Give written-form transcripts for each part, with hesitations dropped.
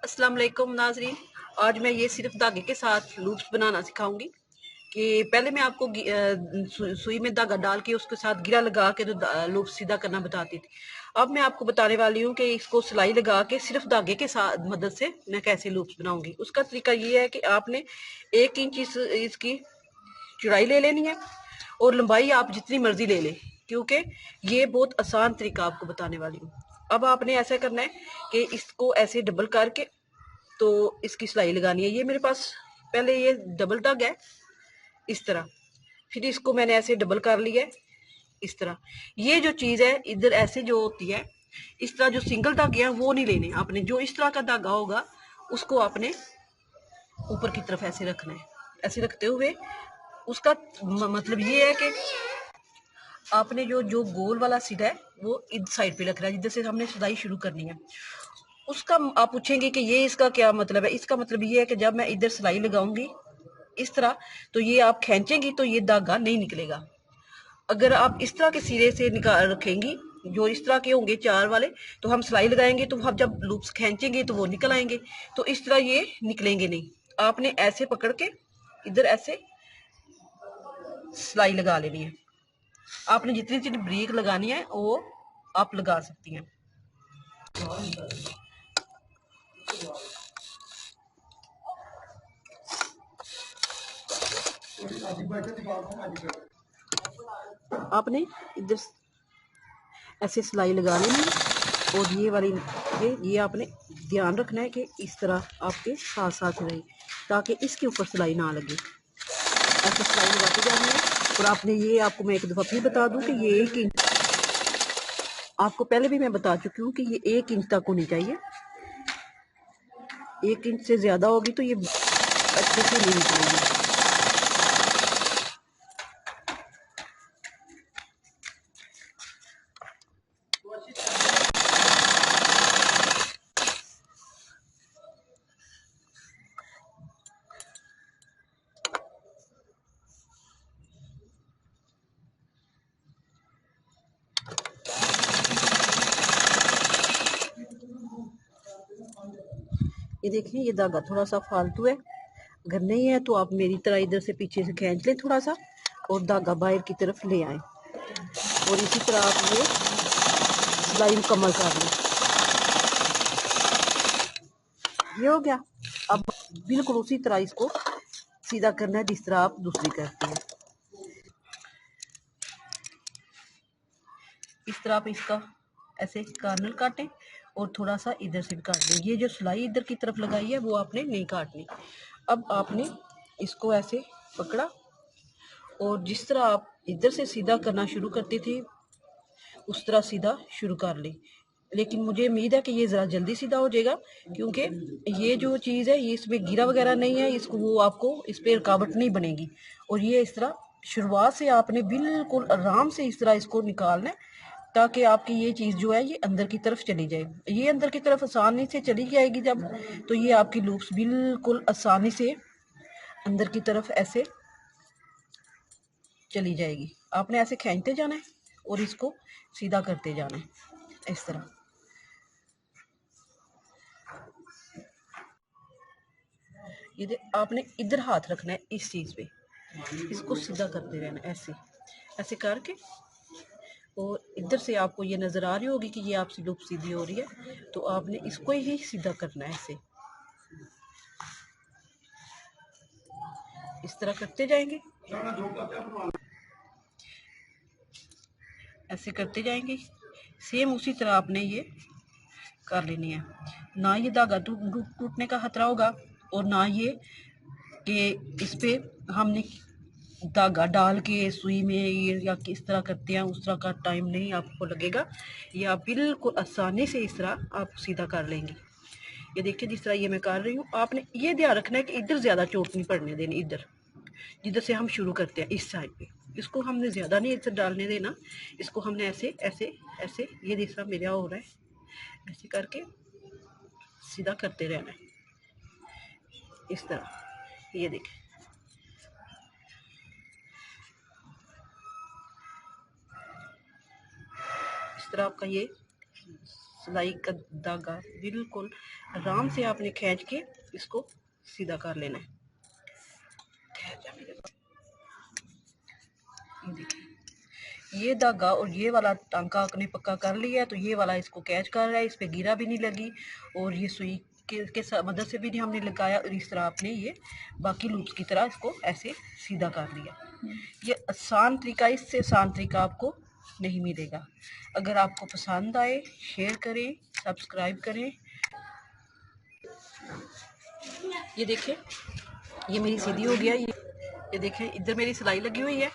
अस्सलाम वालेकुम नाजरीन। आज मैं ये सिर्फ धागे के साथ लूप्स बनाना सिखाऊंगी। कि पहले मैं आपको सुई में धागा डाल के उसके साथ गिरा लगा के तो लूप सीधा करना बताती थी। अब मैं आपको बताने वाली हूँ कि इसको सिलाई लगा के सिर्फ धागे के साथ मदद से मैं कैसे लूप्स बनाऊंगी। उसका तरीका ये है कि आपने 1 इंच इसकी चौड़ाई ले लेनी है और लंबाई आप जितनी मर्जी ले लें, क्योंकि ये बहुत आसान तरीका आपको बताने वाली हूँ। अब आपने ऐसा करना है कि इसको ऐसे डबल करके तो इसकी सिलाई लगानी है। ये मेरे पास पहले ये डबल धागा है इस तरह, फिर इसको मैंने ऐसे डबल कर लिया है इस तरह। ये जो चीज है इधर ऐसे जो होती है इस तरह, जो सिंगल धागे हैं वो नहीं लेने आपने। जो इस तरह का धागा होगा उसको आपने ऊपर की तरफ ऐसे रखना है। ऐसे रखते हुए उसका मतलब ये है कि आपने जो जो गोल वाला सिरा है वो इस साइड पे रखना है जिधर से हमने सिलाई शुरू करनी है। उसका आप पूछेंगे कि ये इसका क्या मतलब है। इसका मतलब ये है कि जब मैं इधर सिलाई लगाऊंगी इस तरह, तो ये आप खींचेंगी तो ये धागा नहीं निकलेगा। अगर आप इस तरह के सिरे से निकाल रखेंगी, जो इस तरह के होंगे चार वाले, तो हम सिलाई लगाएंगे तो हम जब लूप्स खींचेंगे तो वो निकल आएंगे। तो इस तरह ये निकलेंगे नहीं। आपने ऐसे पकड़ के इधर ऐसे सिलाई लगा लेनी है। आपने जितनी जितनी ब्रेक लगानी है वो आप लगा सकती हैं। आपने इधर ऐसे सिलाई लगा लेनी है और ये वाली ये आपने ध्यान रखना है कि इस तरह आपके साथ साथ रहे, ताकि इसके ऊपर सिलाई ना लगे। ऐसे सिलाई लगाते जानी है। और आपने ये, आपको मैं एक दफ़ा फिर बता दूं कि ये 1 इंच, आपको पहले भी मैं बता चुकी हूँ कि ये 1 इंच तक होनी चाहिए। 1 इंच से ज़्यादा होगी तो ये अच्छे से नहीं निकलेगी। ये देखें, ये धागा थोड़ा सा फालतू है। अगर नहीं है तो आप मेरी तरह इधर से पीछे से खींच लें थोड़ा सा और धागा बाहर की तरफ ले आए और इसी तरह आप ये सिलाई मुकम्मल कर लें। ये हो गया। अब बिल्कुल उसी तरह इसको सीधा करना है जिस तरह आप दूसरी करते हैं। इस तरह आप इसका ऐसे कार्नर काटें और थोड़ा सा इधर से भी काट दें। ये जो सिलाई इधर की तरफ लगाई है वो आपने नहीं काटनी। अब आपने इसको ऐसे पकड़ा और जिस तरह आप इधर से सीधा करना शुरू करते थे उस तरह सीधा शुरू कर लें। लेकिन मुझे उम्मीद है कि ये ज़रा जल्दी सीधा हो जाएगा, क्योंकि ये जो चीज़ है ये इसमें गिरा वगैरह नहीं है, इसको वो आपको इस पर रुकावट नहीं बनेगी। और ये इस तरह शुरुआत से आपने बिल्कुल आराम से इस तरह इसको निकालना है, ताकि आपकी ये चीज़ जो है ये अंदर की तरफ चली जाए। ये अंदर की तरफ आसानी से चली जाएगी जब, तो ये आपकी लूप्स बिल्कुल आसानी से अंदर की तरफ ऐसे चली जाएगी। आपने ऐसे खींचते जाना है और इसको सीधा करते जाना है इस तरह। ये आपने इधर हाथ रखना है इस चीज़ पे, इसको सीधा करते रहना ऐसे ऐसे करके। और इधर से आपको ये नज़र आ रही होगी कि ये आपसे लूप सीधी हो रही है, तो आपने इसको ही सीधा करना है ऐसे। इस तरह करते जाएंगे, ऐसे करते जाएंगे। सेम उसी तरह आपने ये कर लेनी है। ना ये धागा टूटने का खतरा होगा और ना ये कि इस पे हमने धागा डाल के सुई में ये या किस तरह करते हैं उस तरह का टाइम नहीं आपको लगेगा। ये आप बिल्कुल आसानी से इस तरह आप सीधा कर लेंगे। ये देखिए जिस तरह ये मैं कर रही हूँ, आपने ये ध्यान रखना है कि इधर ज़्यादा चोट नहीं पड़ने देनी। इधर जिधर से हम शुरू करते हैं इस साइड पे, इसको हमने ज़्यादा नहीं इधर डालने देना। इसको हमने ऐसे ऐसे ऐसे, ये जिस तरह मेरा हो रहा है ऐसे करके सीधा करते रहना है इस तरह। ये देखें, इस तरह आपका ये सिलाई का धागा बिल्कुल आराम से आपने खींच के इसको सीधा कर लेना है। ये देखिए, ये धागा और ये वाला टांका आपने पक्का कर लिया है, तो ये वाला इसको कैच कर रहा है, इस पे गिरा भी नहीं लगी और ये सुई के मदद से भी नहीं हमने लगाया, और इस तरह आपने ये बाकी लूप्स की तरह इसको ऐसे सीधा कर लिया। ये आसान तरीका, इससे आसान तरीका आपको नहीं मिलेगा। अगर आपको पसंद आए शेयर करें, सब्सक्राइब करें। ये देखें, ये मेरी सीधी हो गया। ये देखें, इधर मेरी सिलाई लगी हुई है,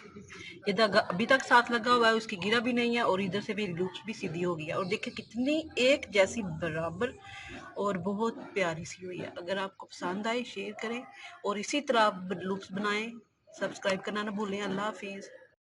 ये धागा अभी तक साथ लगा हुआ है, उसकी गिरा भी नहीं है, और इधर से मेरी लूप्स भी सीधी हो गई है। और देखिए कितनी एक जैसी बराबर और बहुत प्यारी सी हुई है। अगर आपको पसंद आए शेयर करें और इसी तरह आप लूप्स बनाएं। सब्सक्राइब करना ना भूलें। अल्लाह हाफिज़।